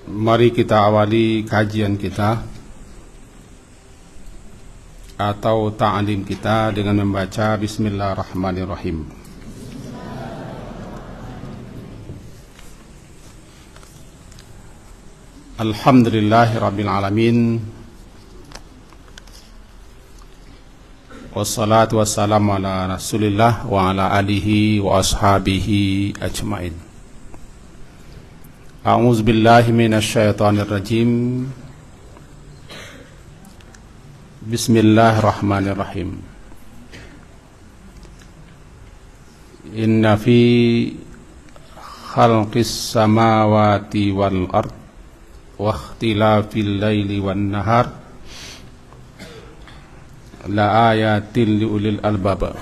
Mari kita awali kajian kita atau ta'lim kita dengan membaca Bismillahirrahmanirrahim. Alhamdulillahirabbil alamin. Wassalatu wassalamu ala Rasulillah wa ala alihi wa ashabihi ajmain. A'udzu billahi minasy syaithanir rajim. Bismillahirrahmanirrahim. Inna fi khalqis samawati wal ard wa ikhtilafil laili wan nahar la ayatin liulil albab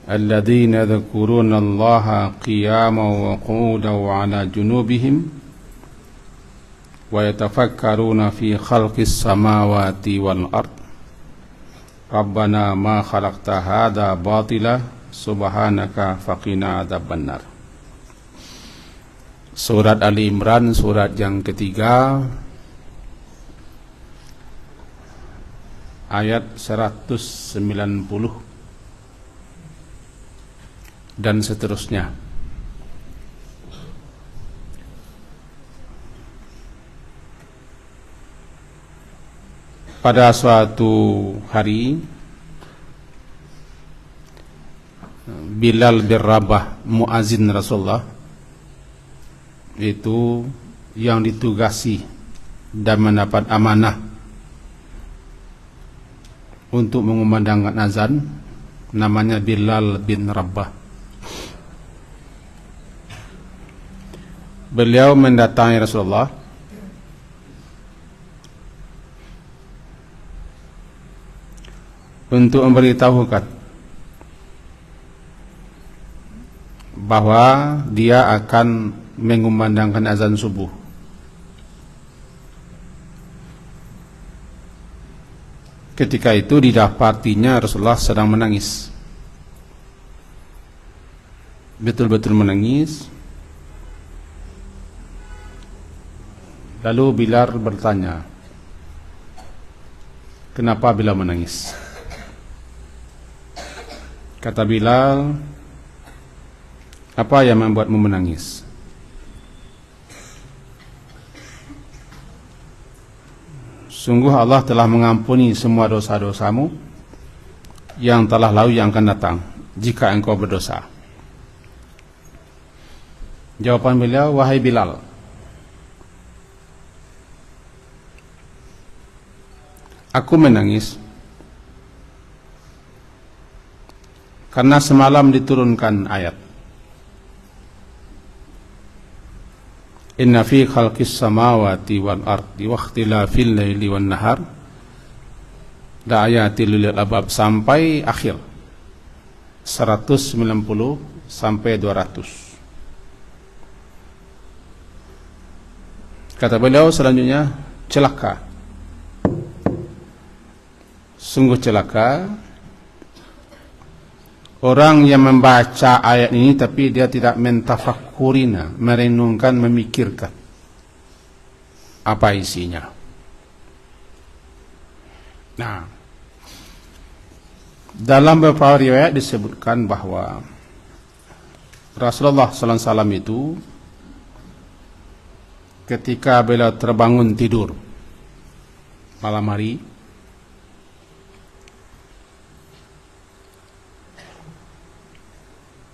alladzina yadhkuruna Allaha qiyaman wa qu'udan wa 'ala junubihim wa yatafakkaruna fi khalqis samawati wal ard Rabbana ma khalaqta hadza batila subhanaka faqina adzabannar. Surat Ali Imran, surat yang ketiga, ayat 190 dan seterusnya. Pada suatu hari, Bilal bin Rabah, muazin Rasulullah, itu yang ditugasi dan mendapat amanah untuk mengumandangkan azan, namanya Bilal bin Rabah. Beliau mendatangi Rasulullah untuk memberitahukan bahwa dia akan mengumandangkan azan subuh. Ketika itu didapatinya Rasulullah sedang menangis, betul-betul menangis. Lalu Bilal bertanya, kenapa Bilal menangis? Kata Bilal, apa yang membuatmu menangis? Sungguh Allah telah mengampuni semua dosa-dosamu yang telah lalu yang akan datang jika engkau berdosa. Jawaban beliau, wahai Bilal, aku menangis karena semalam diturunkan ayat Inna fi khalqis samawati wal ardi wa ikhtilafil laili wan nahar la ayatil lil albab, sampai akhir 190 sampai 200. Kata beliau selanjutnya, celaka, sungguh celaka orang yang membaca ayat ini tapi dia tidak mentafakkurina, merenungkan, memikirkan apa isinya. Nah, dalam beberapa riwayat disebutkan bahwa Rasulullah SAW itu ketika beliau terbangun tidur malam hari,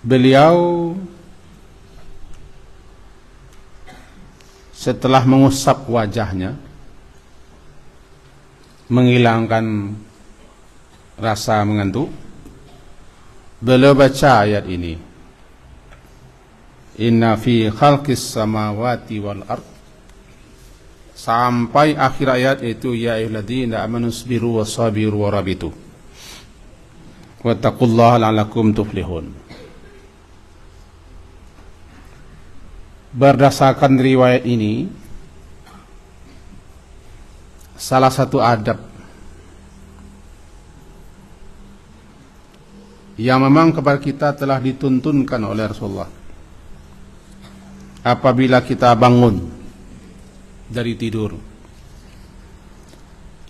beliau setelah mengusap wajahnya, menghilangkan rasa mengantuk, beliau baca ayat ini, Inna fi khalqis samawati wal ard, sampai akhir ayat itu, ya ayyuhalladzina amanu sabiru wasabiru warabitu wattaqullaha la'allakum tuflihun. Berdasarkan riwayat ini, salah satu adab yang memang kepada kita telah dituntunkan oleh Rasulullah apabila kita bangun dari tidur,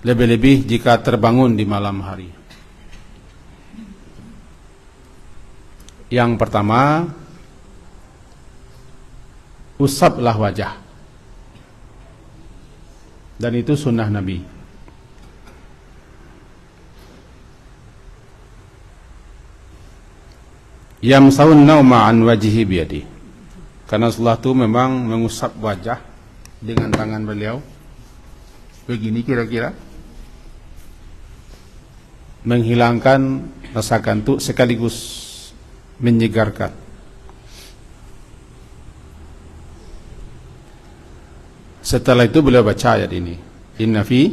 lebih-lebih jika terbangun di malam hari. Yang pertama, usaplah wajah, dan itu sunnah Nabi. Yamsahun nauma an wajhi biyadi, karena Rasulullah itu memang mengusap wajah dengan tangan beliau begini kira-kira, menghilangkan rasa kantuk sekaligus menyegarkan. Setelah itu beliau baca ayat ini, inna fi,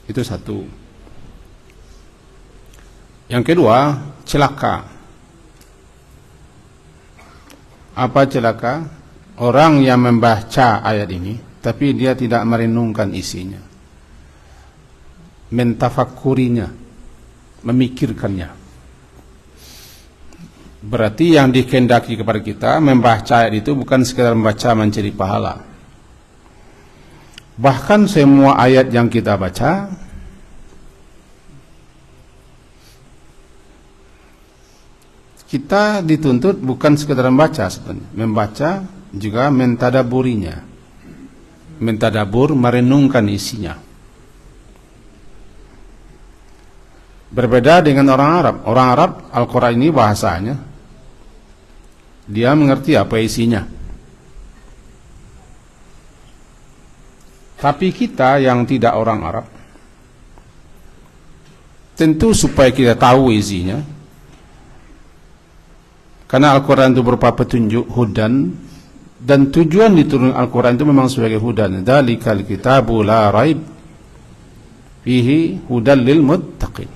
itu satu. Yang kedua, celaka. Apa celaka? Orang yang membaca ayat ini tapi dia tidak merenungkan isinya, mentafakurinya, memikirkannya. Berarti yang dikehendaki kepada kita membaca ayat itu bukan sekedar membaca mencari pahala. Bahkan semua ayat yang kita baca kita dituntut bukan sekedar membaca sebenarnya. Membaca juga mentadaburinya. Mentadabur, merenungkan isinya. Berbeda dengan orang Arab. Orang Arab, Al-Quran ini bahasanya, dia mengerti apa isinya. Tapi kita yang tidak orang Arab, tentu supaya kita tahu isinya, karena Al-Quran itu berupa petunjuk, hudan, dan tujuan diturunkan Al-Quran itu memang sebagai hudan. Dzalikal kitabu la raib fihi hudan lil muttaqin.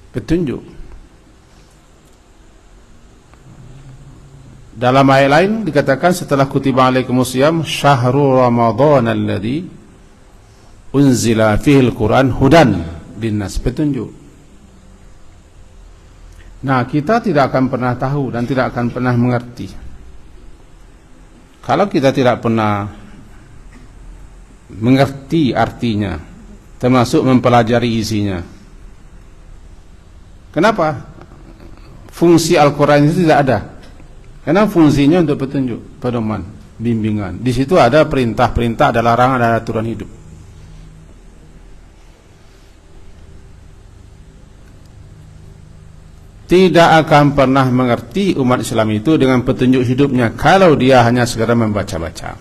Petunjuk. Dalam ayat lain dikatakan setelah kutiba alaikumusiyam syahrul ramadhan alladzi unzila fihil Quran hudan linnas, petunjuk. Nah, kita tidak akan pernah tahu dan tidak akan pernah mengerti kalau kita tidak pernah mengerti artinya, termasuk mempelajari isinya. Kenapa? Fungsi Al-Quran itu tidak ada. Karena fungsinya untuk petunjuk, pedoman, bimbingan. Di situ ada perintah-perintah, ada larangan, ada aturan hidup. Tidak akan pernah mengerti umat Islam itu dengan petunjuk hidupnya kalau dia hanya sekedar membaca-baca.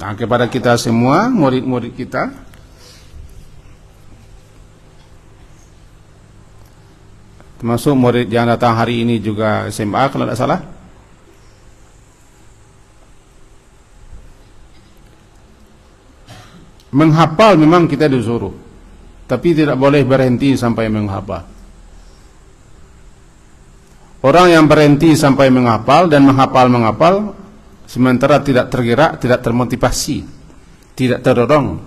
Nah, kepada kita semua, murid-murid kita, termasuk murid yang datang hari ini juga SMA kalau tidak salah, menghafal memang kita disuruh, tapi tidak boleh berhenti sampai menghafal. Orang yang berhenti sampai menghafal dan menghafal sementara tidak tergerak, tidak termotivasi, tidak terdorong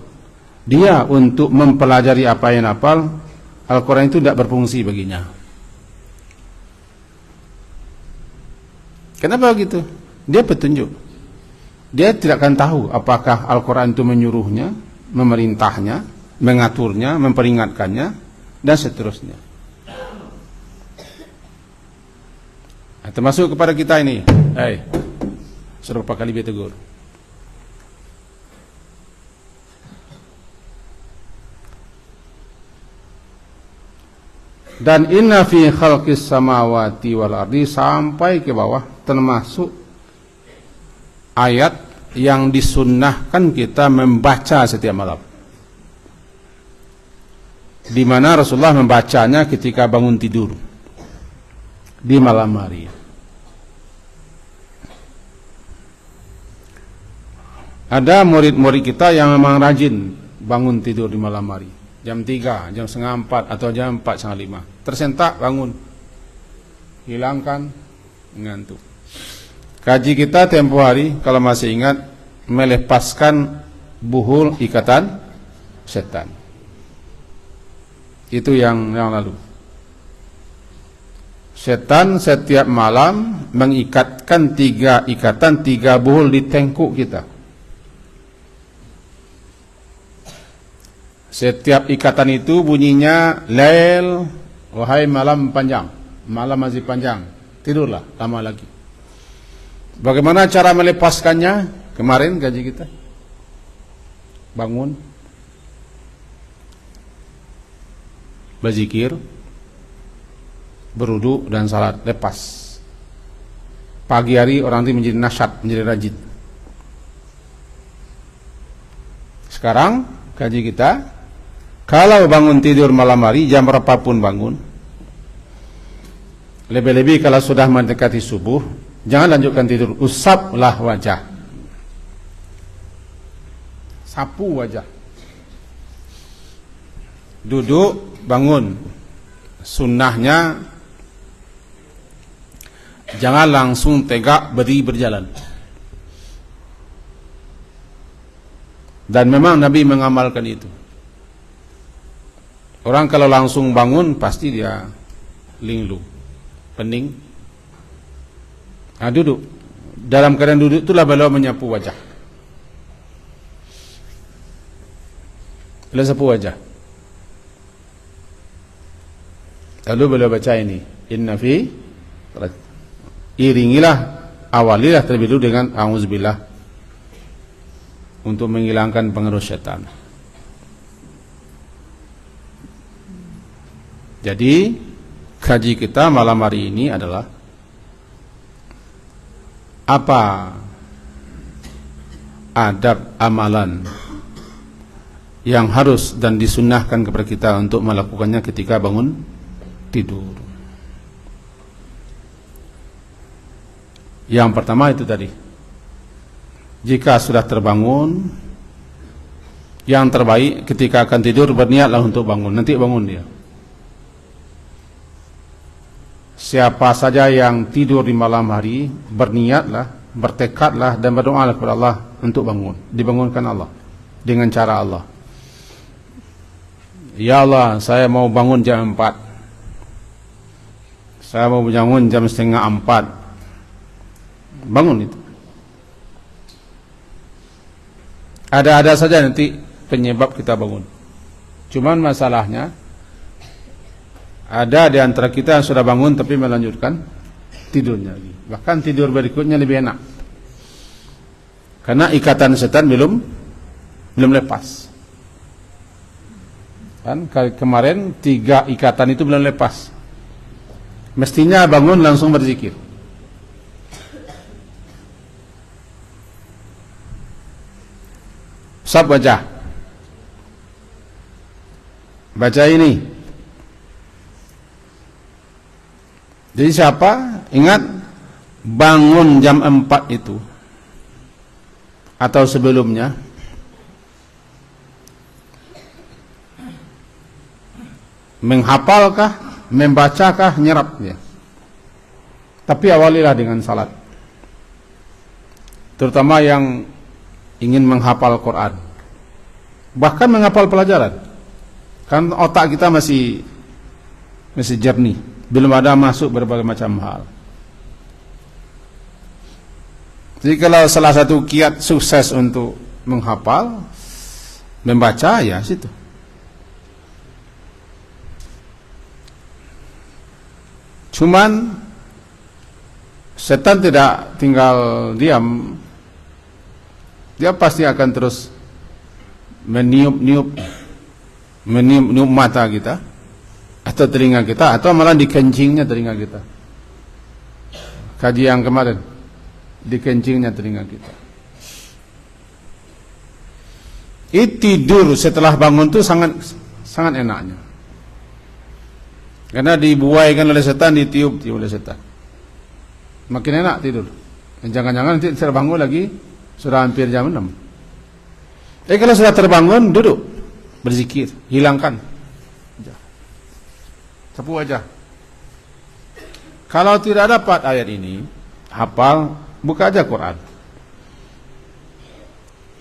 dia untuk mempelajari apa yang hafal, Al-Quran itu tidak berfungsi baginya. Kenapa begitu? Dia petunjuk. Dia tidak akan tahu apakah Al-Quran itu menyuruhnya, memerintahnya, mengaturnya, memperingatkannya, dan seterusnya. Nah, termasuk kepada kita ini, berapa kali dia tegur. Dan inna fi khalqis samawati wal ardi, sampai ke bawah, termasuk ayat yang disunnahkan kita membaca setiap malam, di mana Rasulullah membacanya ketika bangun tidur di malam hari. Ada murid-murid kita yang memang rajin bangun tidur di malam hari, jam 3, jam setengah 4, atau jam 4, setengah 5, tersentak bangun, hilangkan ngantuk. Kaji kita tempo hari, kalau masih ingat, melepaskan buhul ikatan setan. Itu yang lalu. Setan setiap malam mengikatkan 3 ikatan 3 buhul di tengkuk kita. Setiap ikatan itu bunyinya, lail, wahai malam panjang, malam masih panjang, tidurlah lama lagi. Bagaimana cara melepaskannya? Kemarin gaji kita. Bangun, berzikir, berwudu dan salat, lepas. Pagi hari orang itu menjadi nasyat, menjadi rajin. Sekarang gaji kita, kalau bangun tidur malam hari jam berapapun bangun, lebih-lebih kalau sudah mendekati subuh, jangan lanjutkan tidur, usaplah wajah, sapu wajah, duduk, bangun. Sunnahnya jangan langsung tegak berdiri berjalan. Dan memang Nabi mengamalkan itu. Orang kalau langsung bangun pasti dia linglung, pening. Nah, duduk. Dalam keadaan duduk itulah beliau menyapu wajah. Beliau sapu wajah. Lalu beliau baca ini, inna fi, iringilah, awalilah terlebih dulu dengan a'udzubillah untuk menghilangkan pengaruh syaitan. Jadi kaji kita malam hari ini adalah apa adab amalan yang harus dan disunnahkan kepada kita untuk melakukannya ketika bangun tidur. Yang pertama itu tadi, jika sudah terbangun, yang terbaik ketika akan tidur berniatlah untuk bangun. Nanti bangun dia. Siapa saja yang tidur di malam hari, berniatlah, bertekadlah dan berdoalah kepada Allah untuk bangun. Dibangunkan Allah dengan cara Allah. Ya Allah, saya mau bangun jam 4. Saya mau bangun jam 3:30. Bangun itu. Ada-ada saja nanti penyebab kita bangun. Cuman masalahnya, ada di antara kita yang sudah bangun tapi melanjutkan tidurnya lagi. Bahkan tidur berikutnya lebih enak. Karena ikatan setan belum lepas. Kan kemarin 3 ikatan itu belum lepas. Mestinya bangun langsung berzikir. Usap wajah. Baca ini. Jadi siapa? Ingat, bangun jam 4 itu atau sebelumnya, menghafalkah, membacakah, nyerap dia. Tapi awalilah dengan salat. Terutama yang ingin menghafal Quran. Bahkan menghafal pelajaran. Kan otak kita masih jernih, belum ada masuk berbagai macam hal. Jadi kalau salah satu kiat sukses untuk menghafal, membaca, ya situ. Cuman setan tidak tinggal diam. Dia pasti akan terus meniup-niup mata kita atau telinga kita, atau malah dikencingnya telinga kita. Kaji yang kemarin, dikencingnya telinga kita. Tidur setelah bangun itu sangat enaknya. Karena dibuaikan oleh setan, ditiup oleh setan. Makin enak tidur. Jangan-jangan nanti terbangun lagi sudah hampir jam 6. Kalau sudah terbangun, duduk, berzikir, hilangkan, sapu wajah. Kalau tidak dapat ayat ini, hafal, buka aja Quran.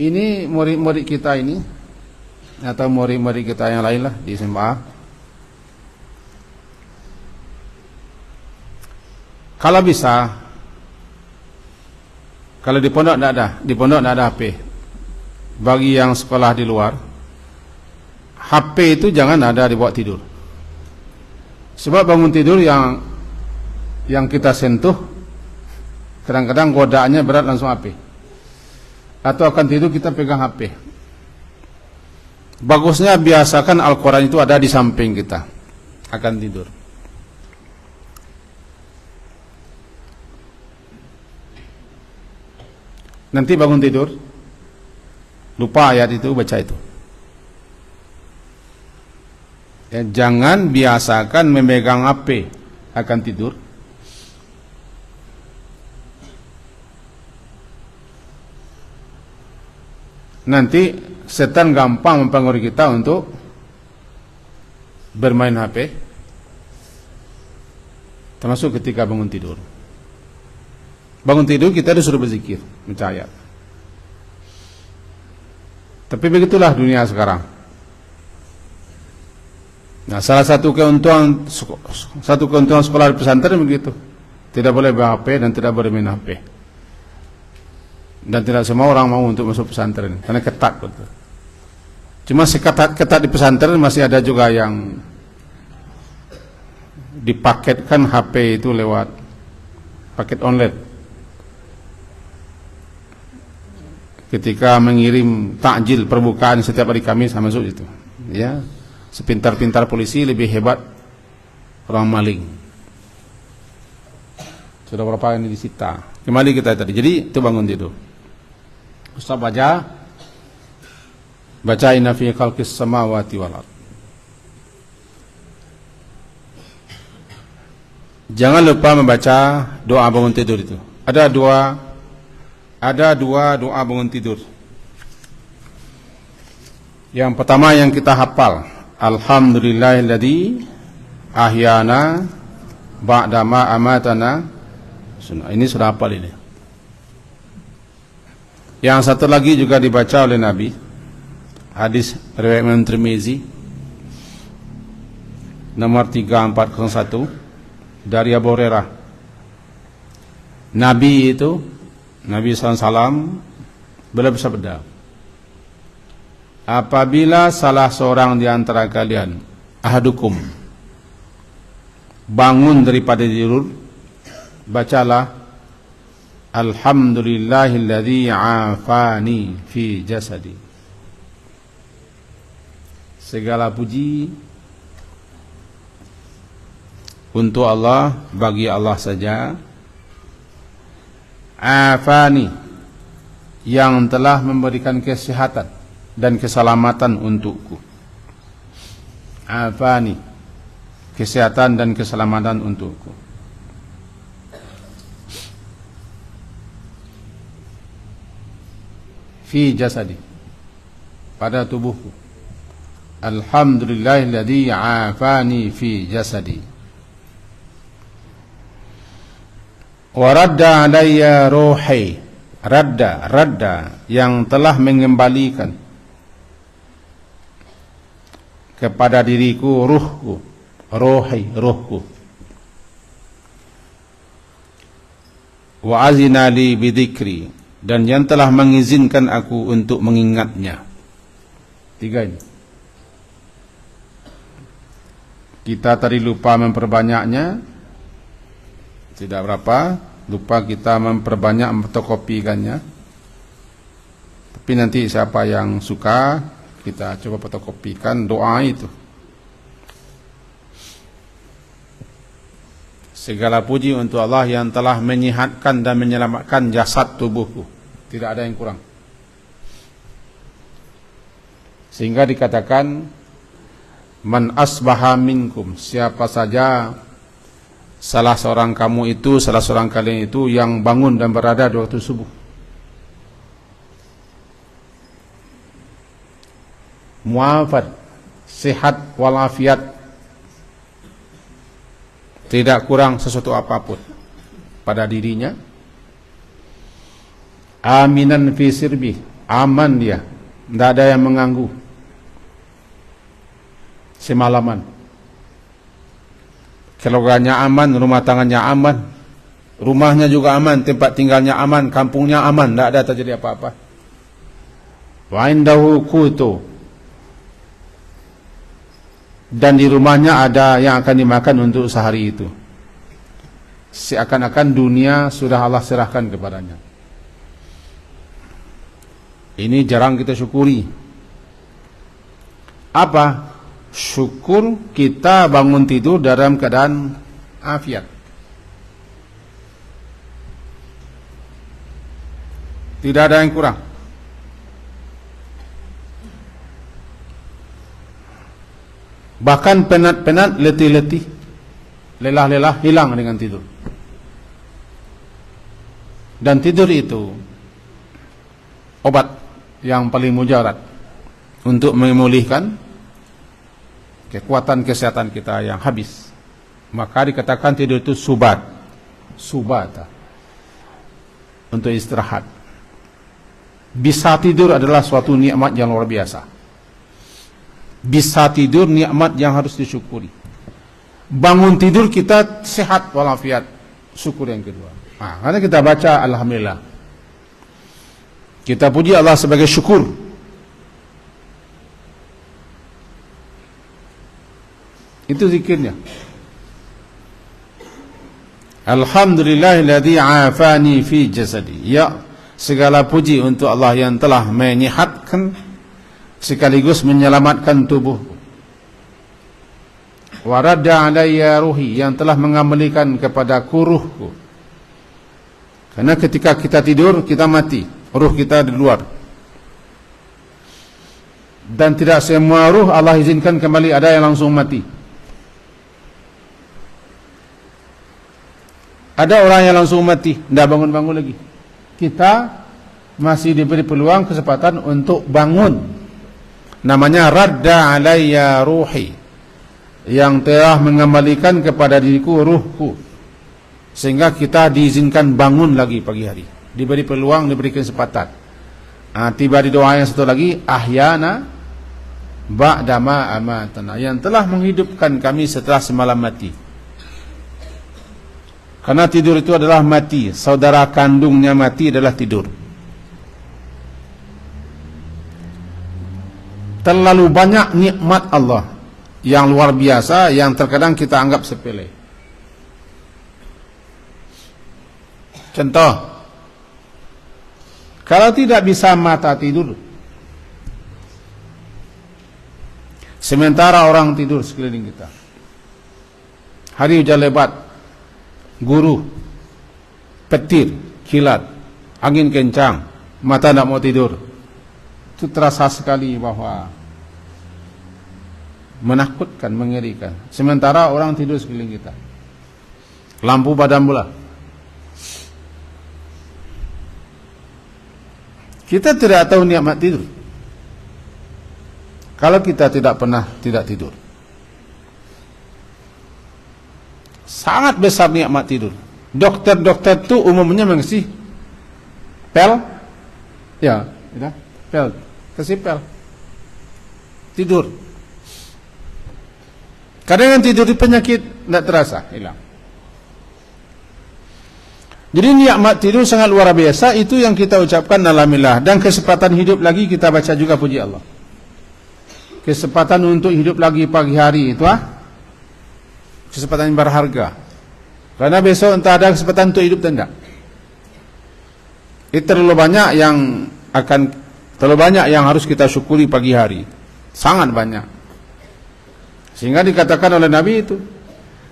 Ini murid-murid kita ini, atau murid-murid kita yang lain lah di SMA. Kalau bisa, kalau di pondok tidak ada HP. Bagi yang sekolah di luar, HP itu jangan ada dibawa tidur. Sebab bangun tidur yang kita sentuh, kadang-kadang godaannya berat, langsung HP. Atau akan tidur kita pegang HP. Bagusnya biasakan Al-Quran itu ada di samping kita akan tidur. Nanti bangun tidur, lupa ayat itu, baca itu. Ya, jangan biasakan memegang HP akan tidur. Nanti setan gampang mempengaruhi kita untuk bermain HP, termasuk ketika bangun tidur. Bangun tidur kita disuruh berzikir, baca ayat. Tapi begitulah dunia sekarang. Nah, salah satu keuntungan sekolah di pesantren begitu. Tidak boleh ber-HP dan tidak boleh main HP. Dan tidak semua orang mau untuk masuk pesantren karena ketat betul. Cuma seketat di pesantren masih ada juga yang dipaketkan HP itu lewat paket online. Ketika mengirim takjil perbukaan setiap hari Kamis masuk itu. Ya, sepintar-pintar polisi lebih hebat orang maling. Sudah berapa ini disita. Kembali kita tadi. Jadi itu bangun tidur. Ustaz baca inna fi khalqis samawati wal ardh. Jangan lupa membaca doa bangun tidur itu. Ada dua doa bangun tidur. Yang pertama yang kita hafal, alhamdulillahilladzi ahyana ba'dama amatana. Ini sudah hafal ini. Yang satu lagi juga dibaca oleh Nabi, hadis riwayat Imam Tirmizi nomor 3401 dari Abu Hurairah. Nabi SAW beliau bersabda, apabila salah seorang di antara kalian, ahadukum, bangun daripada tidur, bacalah alhamdulillahilladzi afani fi jasadi. Segala puji untuk Allah, bagi Allah saja. Afani, yang telah memberikan kesehatan dan keselamatan untukku. Afani, kesehatan dan keselamatan untukku. Fi jasadi, pada tubuhku. Alhamdulillahilladzi afani fi jasadi. Wa radda alayya ruhi, radda yang telah mengembalikan kepada diriku ruhku, ruhku. Wa azina li bidzikri, dan yang telah mengizinkan aku untuk mengingatnya. Tiga ini. Kita tadi lupa memperbanyaknya, tidak berapa, lupa kita memperbanyak memfotokopikannya. Tapi nanti siapa yang suka, kita coba fotokopikan doa itu. Segala puji untuk Allah yang telah menyehatkan dan menyelamatkan jasad tubuhku. Tidak ada yang kurang. Sehingga dikatakan, man asbaha minkum, siapa saja salah seorang kalian itu yang bangun dan berada di waktu subuh, muafat, sehat walafiat, tidak kurang sesuatu apapun pada dirinya, aminan fi sirbi, aman dia, tidak ada yang mengganggu semalaman. Keluarganya aman, rumah tangganya aman, rumahnya juga aman, tempat tinggalnya aman, kampungnya aman, tidak ada terjadi apa-apa. Wa indahu qutu, dan di rumahnya ada yang akan dimakan untuk sehari itu. Seakan-akan dunia sudah Allah serahkan kepadanya. Ini jarang kita syukuri. Apa? Syukur kita bangun tidur dalam keadaan afiat. Tidak ada yang kurang. Bahkan penat-penat, letih-letih, lelah-lelah hilang dengan tidur. Dan tidur itu obat yang paling mujarab untuk memulihkan kekuatan kesehatan kita yang habis. Maka dikatakan tidur itu subata, untuk istirahat. Bisa tidur adalah suatu nikmat yang luar biasa. Bisa tidur nikmat yang harus disyukuri. Bangun tidur kita sehat walafiat, syukur yang kedua. Karena kita baca alhamdulillah, kita puji Allah sebagai syukur. Itu zikirnya. Alhamdulillahilladzi afani fi jasadi. Ya, segala puji untuk Allah yang telah menyehatkan sekaligus menyelamatkan tubuhku. Wa radda alayya ruhi, yang telah mengembalikan kepadaku ruhku. Karena ketika kita tidur, kita mati, ruh kita di luar. Dan tidak semua ruh Allah izinkan kembali, ada yang langsung mati. Ada orang yang langsung mati, tidak bangun-bangun lagi. Kita masih diberi peluang, kesempatan untuk bangun. Namanya radda alayya ruhi, yang telah mengembalikan kepada diriku ruhku, sehingga kita diizinkan bangun lagi pagi hari, diberi peluang, diberi kesempatan. Tiba di doa yang satu lagi, ahyana ba'dama amatana, yang telah menghidupkan kami setelah semalam mati. Karena tidur itu adalah mati, saudara kandungnya mati adalah tidur. Terlalu banyak nikmat Allah yang luar biasa, yang terkadang kita anggap sepele. Contoh, kalau tidak bisa mata tidur, sementara orang tidur sekeliling kita, hari hujan lebat, guru, petir, kilat, angin kencang, mata tidak mau tidur, itu terasa sekali bahwa menakutkan, mengerikan. Sementara orang tidur sekeliling kita, lampu padam pula. Kita tidak tahu nikmat tidur kalau kita tidak pernah tidak tidur. Sangat besar nikmat tidur. Dokter-dokter itu umumnya mengasih pel, ya, pel, kasih pel, tidur. Kadang tidur di penyakit tidak terasa, hilang. Jadi nikmat tidur sangat luar biasa. Itu yang kita ucapkan alhamdulillah. Dan kesempatan hidup lagi kita baca juga puji Allah. Kesempatan untuk hidup lagi pagi hari itu kesempatan yang berharga. Karena besok entah ada kesempatan untuk hidup atau tidak. Itu terlalu banyak yang harus kita syukuri pagi hari. Sangat banyak. Sehingga dikatakan oleh Nabi itu,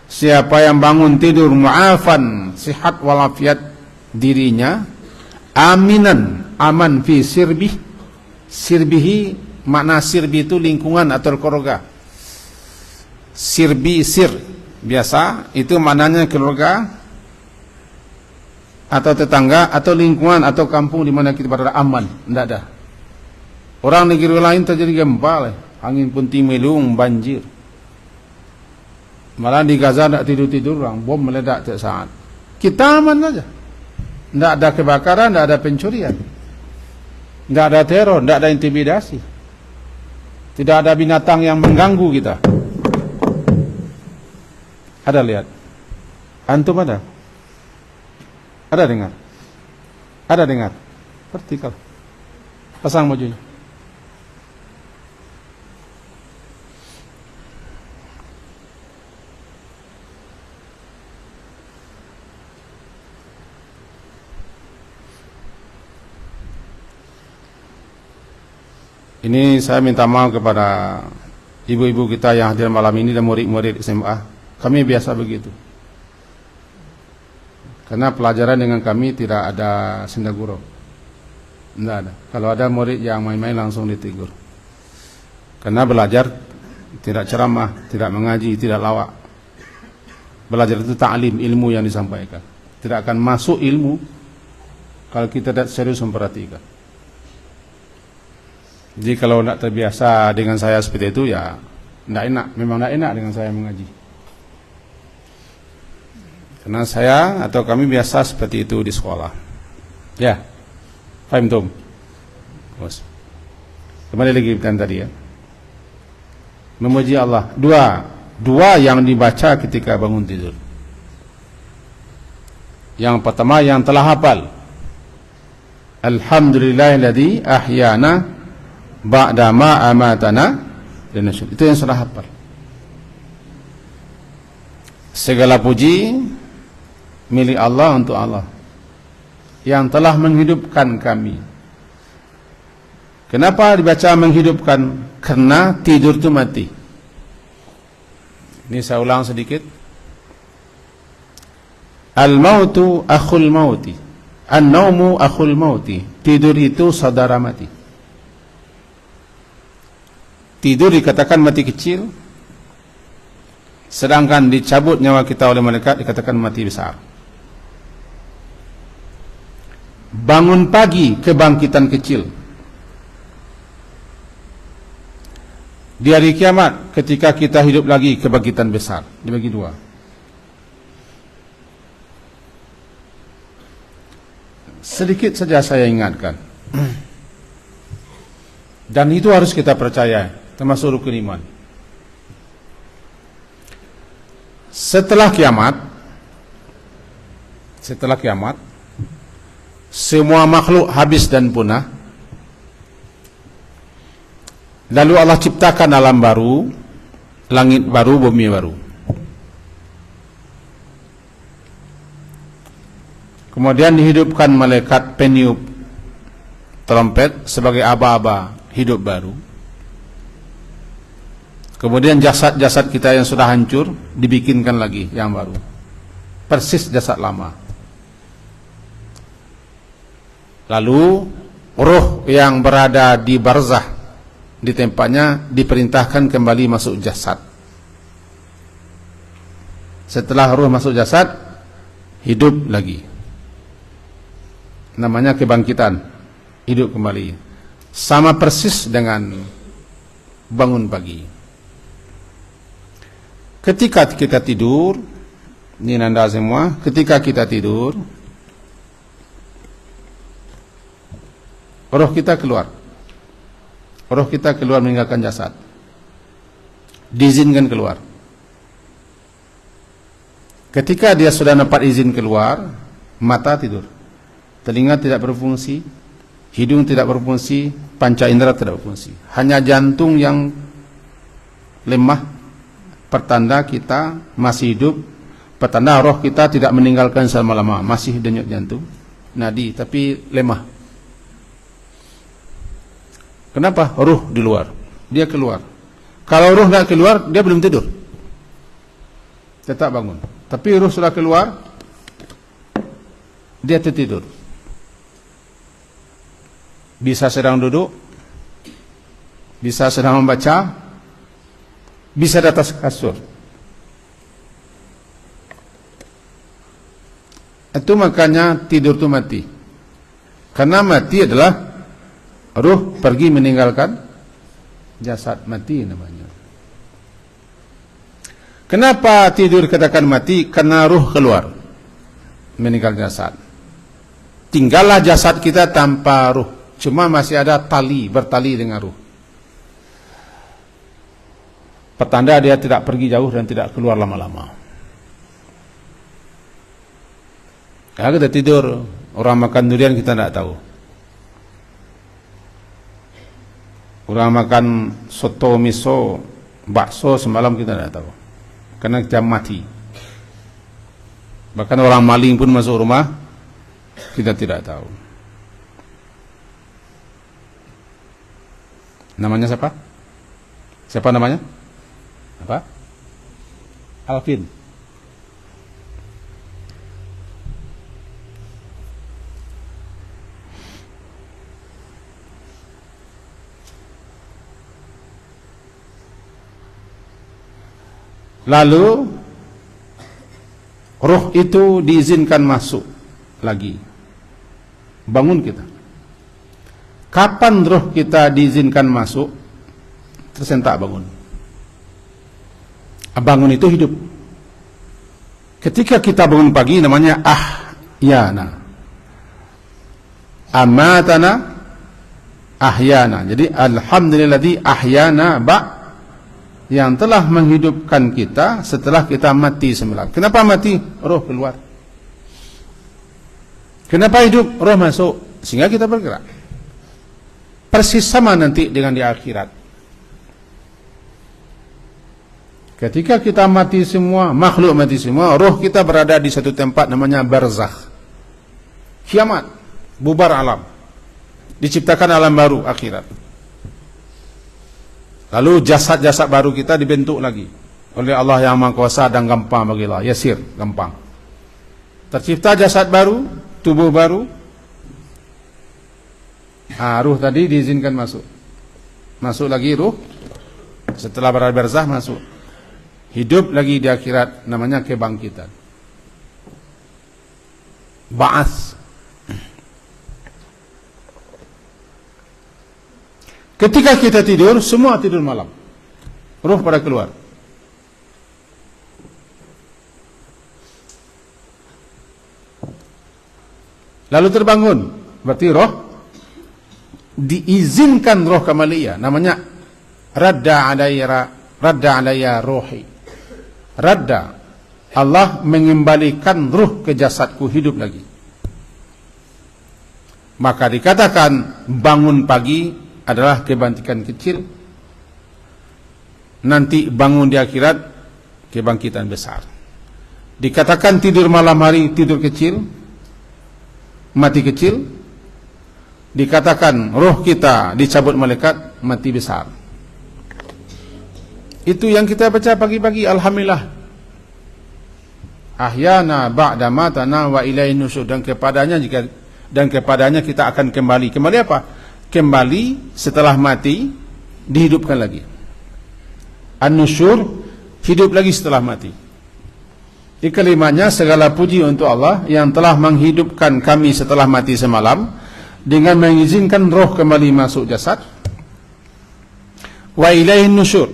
siapa yang bangun tidur mu'afan, sihat walafiat dirinya, aminan, aman fi sirbihi, makna sirbi itu lingkungan atau keluarga. Sir biasa itu maknanya keluarga atau tetangga atau lingkungan atau kampung di mana kita berada aman. Tidak ada. Orang negeri lain terjadi gempa, angin puting beliung, banjir. Malah di Gaza tidak tidur-tidur orang, bom meledak tiap saat. Kita aman saja. Tidak ada kebakaran, tidak ada pencurian, tidak ada teror, tidak ada intimidasi, tidak ada binatang yang mengganggu kita. Ada lihat? Antum ada? Ada dengar? Ada dengar? Vertikal. Pasang bajunya. Ini saya minta maaf kepada ibu-ibu kita yang hadir malam ini dan murid-murid SMA. Kami biasa begitu. Karena pelajaran dengan kami tidak ada senda gurau. Tidak ada. Kalau ada murid yang main-main langsung ditegur. Karena belajar tidak ceramah, tidak mengaji, tidak lawak. Belajar itu ta'lim, ilmu yang disampaikan. Tidak akan masuk ilmu kalau kita tidak serius memperhatikan. Jadi kalau tidak terbiasa dengan saya seperti itu, ya tidak enak. Memang tidak enak dengan saya mengaji. Karena saya atau kami biasa seperti itu di sekolah. Ya, paham Tom? Bos. Kembali lagi kan tadi ya. Memuji Allah. Dua yang dibaca ketika bangun tidur. Yang pertama yang telah hafal. Alhamdulillahilladzi ahyana ba'da ma amatana, dan itu yang sudah hafal. Segala puji milik Allah untuk Allah yang telah menghidupkan kami. Kenapa dibaca menghidupkan? Karena tidur itu mati. Ini saya ulang sedikit. Al-mautu akhul mauti, an-naumu akhul mauti. Tidur itu saudara mati. Tidur dikatakan mati kecil, sedangkan dicabut nyawa kita oleh malaikat dikatakan mati besar. Bangun pagi, kebangkitan kecil. Di hari kiamat, ketika kita hidup lagi, kebangkitan besar. Dibagi dua. Sedikit saja saya ingatkan, dan itu harus kita percaya, termasuk rukun iman. Setelah kiamat, semua makhluk habis dan punah. Lalu Allah ciptakan alam baru, langit baru, bumi baru. Kemudian dihidupkan malaikat peniup trompet sebagai aba-aba hidup baru. Kemudian jasad-jasad kita yang sudah hancur dibikinkan lagi yang baru, persis jasad lama. Lalu ruh yang berada di barzah, di tempatnya, diperintahkan kembali masuk jasad. Setelah ruh masuk jasad, hidup lagi. Namanya kebangkitan, hidup kembali. Sama persis dengan bangun pagi. Ketika kita tidur, ini nanda semua, ketika kita tidur, roh kita keluar. Roh kita keluar meninggalkan jasad. Diizinkan keluar. Ketika dia sudah dapat izin keluar, mata tidur. Telinga tidak berfungsi, hidung tidak berfungsi, panca indera tidak berfungsi. Hanya jantung yang lemah, pertanda kita masih hidup, pertanda roh kita tidak meninggalkan selama-lama, masih denyut jantung, nadi, tapi lemah. Kenapa? Ruh di luar, dia keluar. Kalau ruh tidak keluar, dia belum tidur, tetap bangun. Tapi ruh sudah keluar, dia tertidur. Bisa sedang duduk, bisa sedang membaca, bisa di atas kasur. Itu makanya tidur itu mati. Karena mati adalah ruh pergi meninggalkan jasad, mati namanya. Kenapa tidur katakan mati? Karena ruh keluar meninggal jasad. Tinggallah jasad kita tanpa ruh, cuma masih ada tali, bertali dengan ruh. Pertanda dia tidak pergi jauh dan tidak keluar lama-lama. Ya, kita tidur, orang makan durian kita tidak tahu. Orang makan soto, miso, bakso semalam kita tidak tahu. Karena jam mati. Bahkan orang maling pun masuk rumah, kita tidak tahu. Namanya siapa? Siapa namanya? Apa? Alvin. Lalu roh itu diizinkan masuk lagi. Bangun kita. Kapan roh kita diizinkan masuk? Tersentak bangun. Bangun itu hidup. Ketika kita bangun pagi namanya ahyana. Amatana ahyana. Jadi alhamdulilladzi ahyana yang telah menghidupkan kita setelah kita mati semalam. Kenapa mati? Roh keluar. Kenapa hidup? Roh masuk. Sehingga kita bergerak. Persis sama nanti dengan di akhirat. Ketika kita mati semua, makhluk mati semua, roh kita berada di satu tempat namanya barzakh. Kiamat. Bubar alam. Diciptakan alam baru, akhirat. Lalu jasad-jasad baru kita dibentuk lagi oleh Allah yang Maha Kuasa dan gampang bagi Allah. Yasir, gampang. Tercipta jasad baru, tubuh baru. Ruh tadi diizinkan masuk. Masuk lagi ruh. Setelah berada barzakh masuk. Hidup lagi di akhirat, namanya kebangkitan. Ba'ats. Ketika kita tidur, semua tidur malam. Roh pada keluar. Lalu terbangun. Berarti roh diizinkan roh kembali. Namanya radda alayya rohi. Radda. Allah mengembalikan ruh ke jasadku hidup lagi. Maka dikatakan bangun pagi adalah kebangkitan kecil. Nanti bangun di akhirat kebangkitan besar. Dikatakan tidur malam hari tidur kecil, mati kecil. Dikatakan roh kita dicabut malaikat, mati besar. Itu yang kita baca pagi-pagi. Alhamdulillah. Ahyana ba'da matana wa ilaihi nusyur. Dan kepadanya kita akan kembali. Kembali apa? Kembali setelah mati, dihidupkan lagi. An-nusyur, hidup lagi setelah mati. Di kelimanya segala puji untuk Allah yang telah menghidupkan kami setelah mati semalam dengan mengizinkan roh kembali masuk jasad. Wa ilaihin nusyur.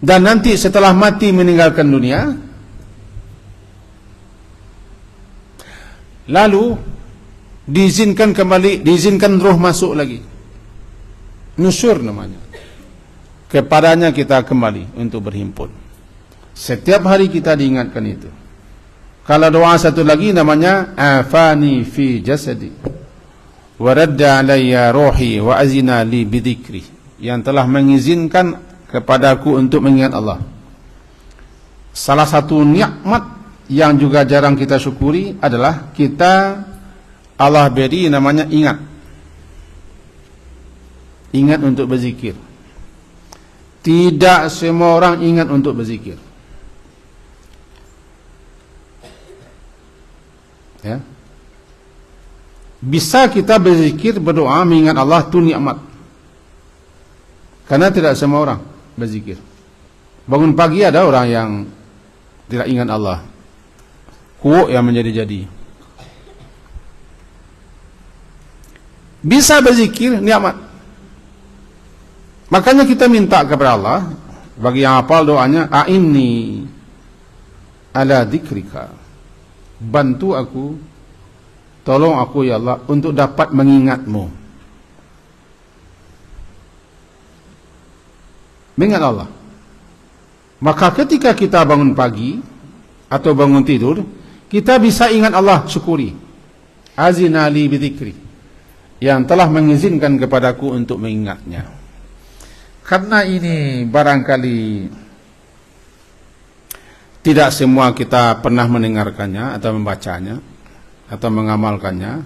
Dan nanti setelah mati meninggalkan dunia, lalu diizinkan kembali, diizinkan roh masuk lagi. Nusyur namanya. Kepadanya kita kembali untuk berhimpun. Setiap hari kita diingatkan itu. Kalau doa satu lagi namanya afani fi jasadi wa radda alayya ruhi wa azina li bidzikri. Yang telah mengizinkan kepadaku untuk mengingat Allah. Salah satu nikmat yang juga jarang kita syukuri adalah kita Allah beri namanya ingat. Ingat untuk berzikir. Tidak semua orang ingat untuk berzikir. Ya. Bisa kita berzikir, berdoa, mengingat Allah, itu nikmat. Karena tidak semua orang berzikir. Bangun pagi ada orang yang tidak ingat Allah. Kuuk yang menjadi-jadi. Bisa berzikir, nikmat. Makanya kita minta kepada Allah, bagi yang hafal doanya, a'inni ala dzikrika. Bantu aku, tolong aku ya Allah untuk dapat mengingatmu. Mengingat Allah. Maka ketika kita bangun pagi atau bangun tidur, kita bisa ingat Allah, syukuri. Azina li bidzikri, yang telah mengizinkan kepadaku untuk mengingatnya. Karena ini barangkali tidak semua kita pernah mendengarkannya atau membacanya atau mengamalkannya,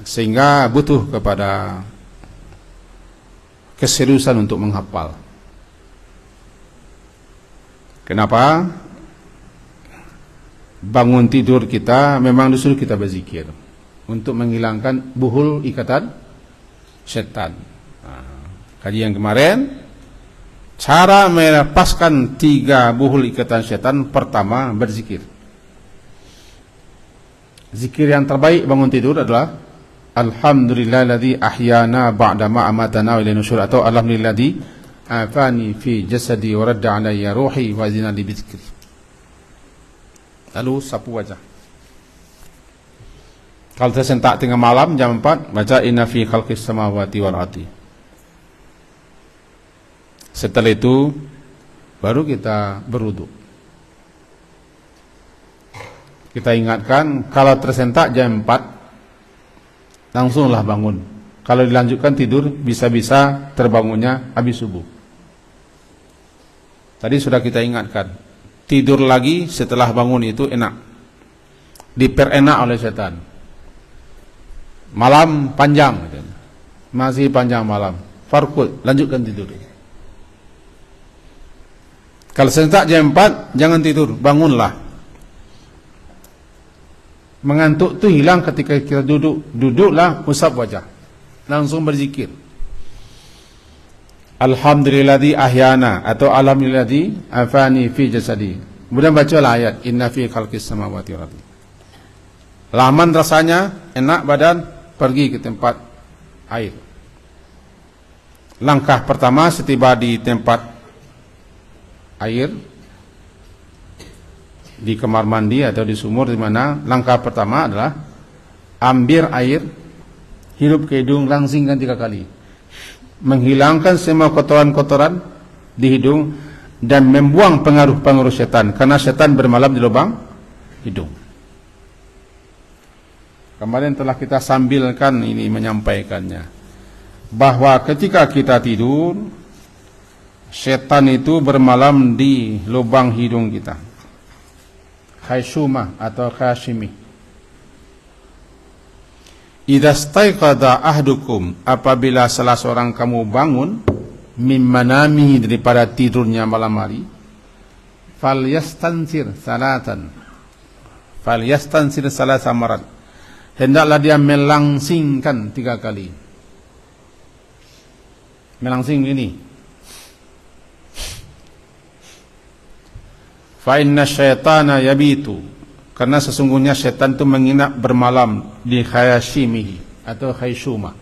sehingga butuh kepada keseriusan untuk menghafal. Kenapa? Bangun tidur kita memang disuruh kita berzikir untuk menghilangkan buhul ikatan setan. Kajian kemarin, cara melepaskan 3 buhul ikatan setan, pertama berzikir. Zikir yang terbaik bangun tidur adalah Alhamdulillahilladzi ahyana ba'dama amatana wa ilaihi nusyur, atau Alhamdulillahilladzi afani fi jasadi wa radda alayya ruhi wa zina li bidzikri. Lalu sapu wajah. Kalau tersentak tengah malam jam 4, baca inna fi khalqis samawati wal ardi. Setelah itu baru kita berwudu. Kita ingatkan, kalau tersentak jam 4 langsunglah bangun. Kalau dilanjutkan tidur, bisa-bisa terbangunnya habis subuh. Tadi sudah kita ingatkan, tidur lagi setelah bangun itu enak, diperenak oleh setan. Malam panjang, masih panjang malam, farkul, lanjutkan tidur. Kalau sentak jam 4, jangan tidur, bangunlah. Mengantuk itu hilang ketika kita duduk. Duduklah, usap wajah, langsung berzikir. Alhamdulillahilladzi ahyana, atau alhamdulillahilladzi afani fi jasadi. Kemudian bacalah ayat inna fi khalqis samawati wal ardi. Laman rasanya enak badan, pergi ke tempat air. Langkah pertama setiba di tempat air, di kamar mandi atau di sumur, di mana langkah pertama adalah ambil air, hirup ke hidung, langsingkan 3 kali, menghilangkan semua kotoran-kotoran di hidung dan membuang pengaruh-pengaruh setan, karena setan bermalam di lubang hidung. Kemarin telah kita sambilkan ini menyampaikannya, bahwa ketika kita tidur, setan itu bermalam di lubang hidung kita, khayshumah atau khashimi. Idza staiqadha ahdukum, apabila salah seorang kamu bangun, min manamihi, daripada tidurnya malam hari, falyastansir salatan, falyastansir salasa marat, hendaklah dia melangsingkan 3 kali. Melangsing ini, fa inna syaitana yabitu, karena sesungguhnya setan itu menginap bermalam di khayashimihi atau khayshumah.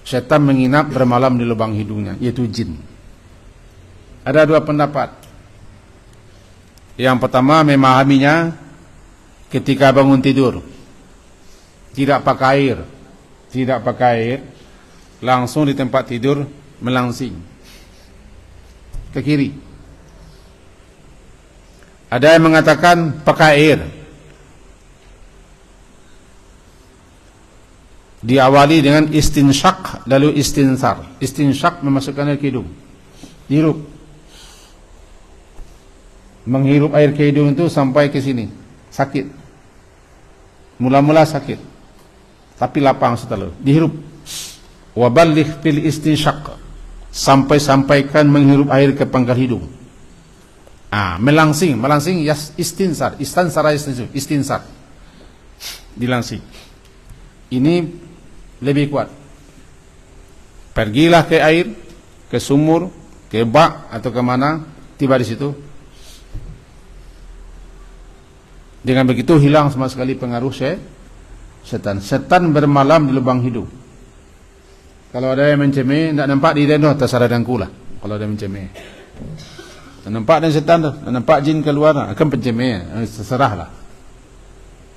Setan menginap bermalam di lubang hidungnya, yaitu jin. Ada 2 pendapat. Yang pertama, memahaminya ketika bangun tidur, tidak pakai air, langsung di tempat tidur melangsing ke kiri. Ada yang mengatakan pakai air, diawali dengan istinsyak lalu istinsar. Istinsyak memasukkan air ke hidung, hirup, menghirup air ke hidung itu sampai ke sini, sakit, mula-mula sakit, tapi lapang setelah dihirup. Waballigh fil istinsyak, sampaikan menghirup air ke pangkal hidung. Melangsing istinsar, istinsar, dilangsing. Ini lebih kuat. Pergilah ke air, ke sumur, ke bak atau ke mana, tiba di situ. Dengan begitu hilang sama sekali pengaruh setan. Setan bermalam di lubang hidung. Kalau ada yang mencemeh, tidak nampak di deno atas ada dangkulah. Kalau ada yang mencemeh, nampak dan setan tu, nampak jin keluar, akan pencemeh, terserahlah.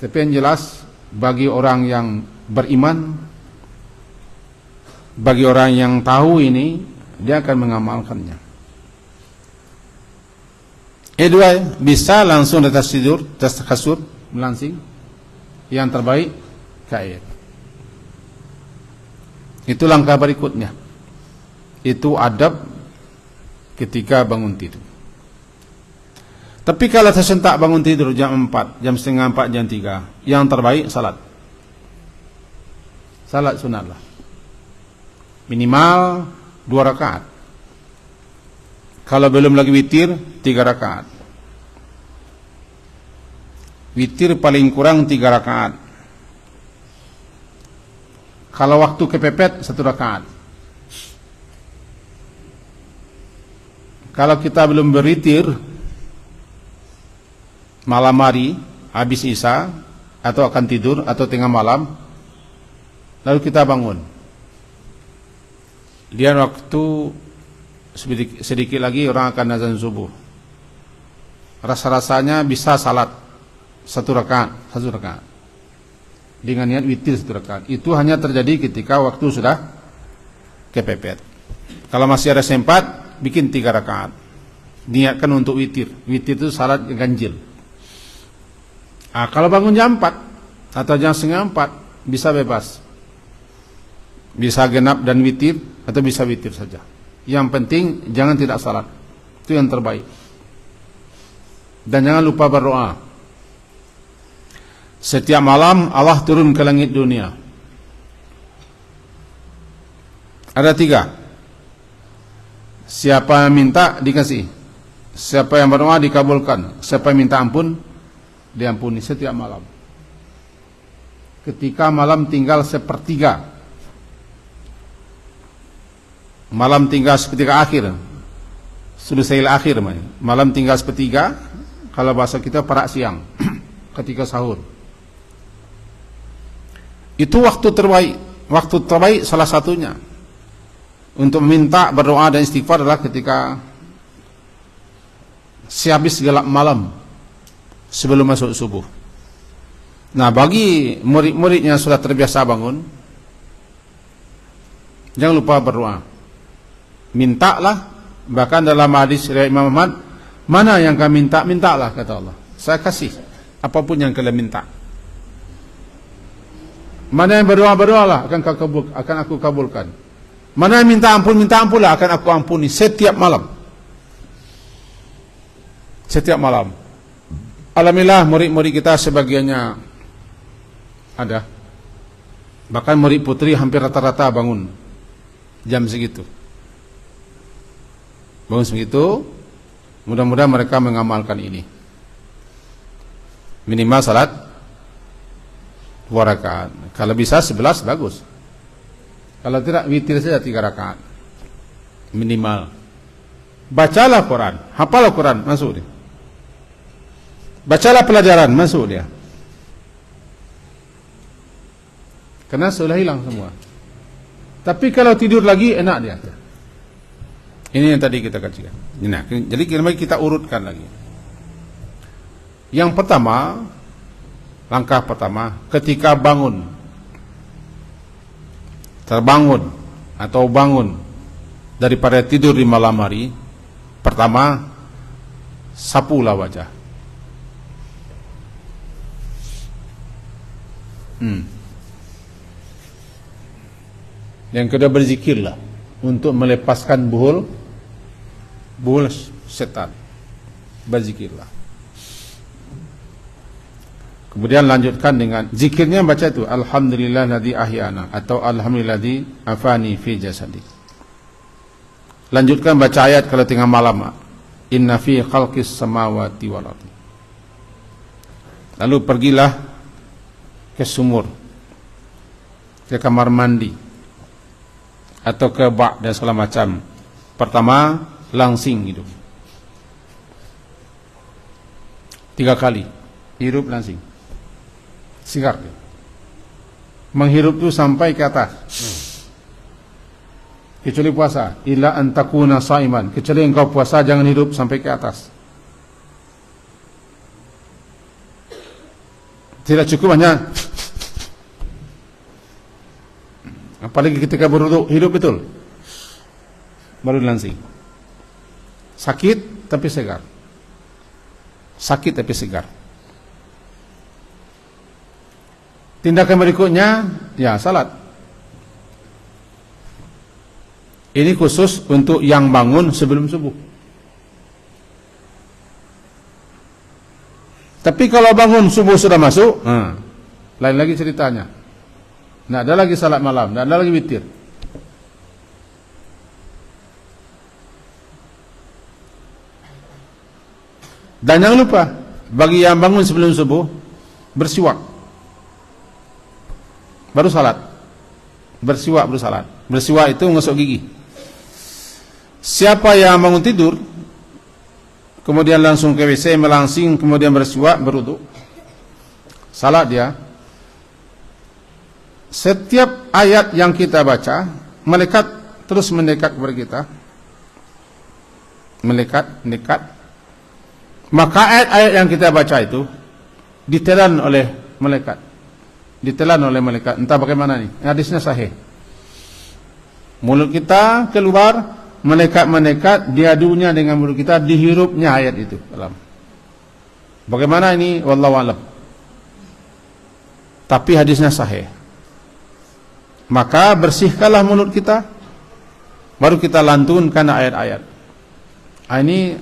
Tapi yang jelas, bagi orang yang beriman, bagi orang yang tahu ini, dia akan mengamalkannya. dua, bisa langsung di atas tidur, di atas kasur, melangsing. Yang terbaik, kain. Itu langkah berikutnya. Itu adab ketika bangun tidur. Tapi kalau tersentak bangun tidur jam 4, jam setengah 4, jam 3, yang terbaik salat. Salat sunat lah. Minimal 2 rakaat. Kalau belum lagi witir, 3 rakaat. Witir paling kurang 3 rakaat. Kalau waktu kepepet, 1 rakaat. Kalau kita belum berwitir malam hari, habis isya, atau akan tidur, atau tengah malam, lalu kita bangun. Dia waktu sedikit lagi orang akan azan subuh. Rasa-rasanya bisa salat 1 rakaat, 1 rakaat. Dengan niat witir 1 rakaat. Itu hanya terjadi ketika waktu sudah kepepet. Kalau masih ada sempat, bikin 3 rakaat. Niatkan untuk witir. Witir itu salat ganjil. Kalau bangun jam 4 atau jam setengah 4, bisa bebas. Bisa genap dan witir, atau bisa witir saja. Yang penting jangan tidak salat. Itu yang terbaik. Dan jangan lupa berdoa. Setiap malam Allah turun ke langit dunia. Ada 3. Siapa yang minta dikasih. Siapa yang berdoa dikabulkan. Siapa yang minta ampun diampuni setiap malam. Ketika malam tinggal 1/3, malam tinggal 1/3 akhir, sulusail akhir, malam tinggal 1/3, kalau bahasa kita perak siang, ketika sahur. Itu waktu terbaik. Waktu terbaik salah satunya untuk meminta, berdoa dan istighfar adalah ketika sehabis gelap malam, sebelum masuk subuh. Nah, bagi murid-murid yang sudah terbiasa bangun, jangan lupa berdoa. Mintalah, bahkan dalam hadis riwayat Imam Ahmad, mana yang kami minta, mintalah, kata Allah. Saya kasih apapun yang kalian minta. Mana yang berdoa, berdoalah, akan aku kabulkan. Mana yang minta ampunlah, akan aku ampuni setiap malam. Setiap malam. Alhamdulillah murid-murid kita sebagiannya ada. Bahkan murid putri hampir rata-rata bangun jam segitu. Bangun segitu, mudah-mudahan mereka mengamalkan ini. Minimal salat 2 rakaat. Kalau bisa 11 bagus. Kalau tidak witir saja 3 rakaat. Minimal. Bacalah Quran, hafalah Quran, masuk dia. Bacalah pelajaran, masuk dia. Karena sudah hilang semua. Tapi kalau tidur lagi enak dia. Ini yang tadi kita kajikan. Nah, jadi kita urutkan lagi. Yang pertama, langkah pertama, ketika bangun, terbangun atau bangun daripada tidur di malam hari, pertama, sapulah wajah. Yang kedua, berzikirlah untuk melepaskan buhul setan. Berzikirlah. Kemudian lanjutkan dengan zikirnya, baca itu alhamdulillahilladzi ahyana atau alhamdulillahilladzi afani fi jasadi. Lanjutkan baca ayat kalau tengah malam, inna fi khalqis samawati wal ardi. Lalu pergilah ke sumur, ke kamar mandi, atau ke bak dan segala macam. Pertama, langsing hidup 3 kali. Hirup langsing, sigar. Menghirup itu sampai ke atas. Kecuali puasa, illa antakuna saiman, kecuali engkau puasa jangan hirup sampai ke atas. Tidak cukup hanya, apalagi ketika berwudu, hidup betul, baru langsing. Sakit tapi segar. sakit tapi segar. Tindakan berikutnya, ya salat. Ini khusus untuk yang bangun sebelum subuh. Tapi kalau bangun subuh sudah masuk, lain lagi ceritanya. Tidak ada lagi salat malam, tidak ada lagi witir. Dan jangan lupa, bagi yang bangun sebelum subuh, bersiwak. Baru salat. Bersiwak baru salat. Bersiwak itu ngosok gigi. Siapa yang bangun tidur, kemudian langsung ke WC, melangsing, kemudian bersiwak, berwudu, salat dia. Setiap ayat yang kita baca, malaikat terus mendekat kepada kita. Mendekat. Maka ayat-ayat yang kita baca itu ditelan oleh malaikat. Entah bagaimana nih. Hadisnya sahih. Mulut kita keluar, malaikat mendekat, diadunya dengan mulut kita, dihirupnya ayat itu dalam. Bagaimana ini? Wallahu a'lam. Tapi hadisnya sahih. Maka bersihkanlah mulut kita, baru kita lantunkan ayat-ayat. Ini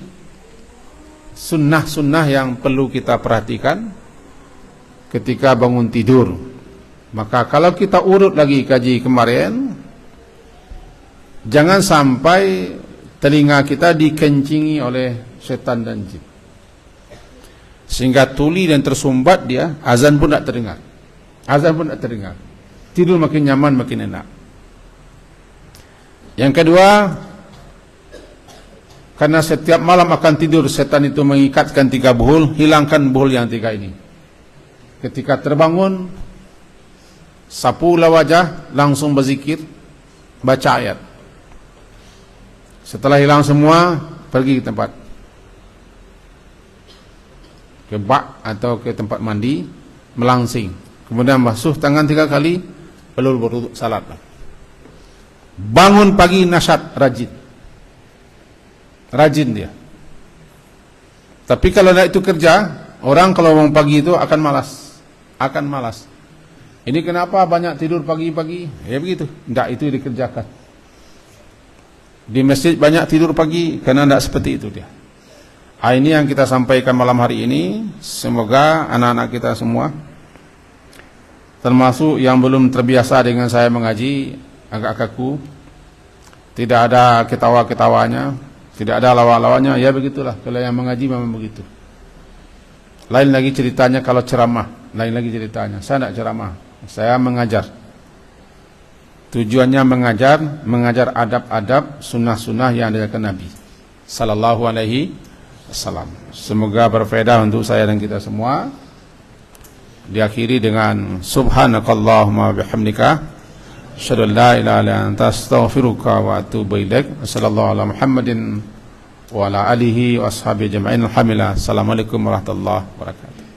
sunnah-sunnah yang perlu kita perhatikan ketika bangun tidur. Maka kalau kita urut lagi kaji kemarin, jangan sampai telinga kita dikencingi oleh setan dan jin, sehingga tuli dan tersumbat dia, azan pun tak terdengar. Tidur makin nyaman, makin enak. Yang kedua, karena setiap malam akan tidur, setan itu mengikatkan 3 buhul, hilangkan buhul yang 3 ini. Ketika terbangun, sapulah wajah, langsung berzikir, baca ayat. Setelah hilang semua, pergi ke tempat, ke bak atau ke tempat mandi, melangsing, kemudian basuh tangan 3 kali, lalu berwudu, salat. Bangun pagi nasyat, rajin dia. Tapi kalau nak itu kerja, orang kalau bangun pagi itu akan malas. Ini kenapa banyak tidur pagi-pagi? Ya begitu, tidak itu dikerjakan. Di masjid banyak tidur pagi karena tidak seperti itu dia. Ini yang kita sampaikan malam hari ini. Semoga anak-anak kita semua, termasuk yang belum terbiasa dengan saya mengaji, agak kaku, tidak ada ketawa-ketawanya, tidak ada lawa-lawanya. Ya begitulah, kalau yang mengaji memang begitu. Lain lagi ceritanya kalau ceramah, lain lagi ceritanya. Saya tidak ceramah, saya mengajar. Tujuannya mengajar adab-adab, sunnah-sunnah yang diajarkan Nabi sallallahu alaihi wasallam. Semoga berfaedah untuk saya dan kita semua. Diakhiri dengan subhanakallahumma bihamdika, asyhadu an la ilaha illa anta, astaghfiruka wa atubu ilaik. Wassallallahu ala Muhammadin wa ala alihi wa ashabihi ajma'in. Alhamdulillah. Assalamualaikum warahmatullahi wabarakatuh.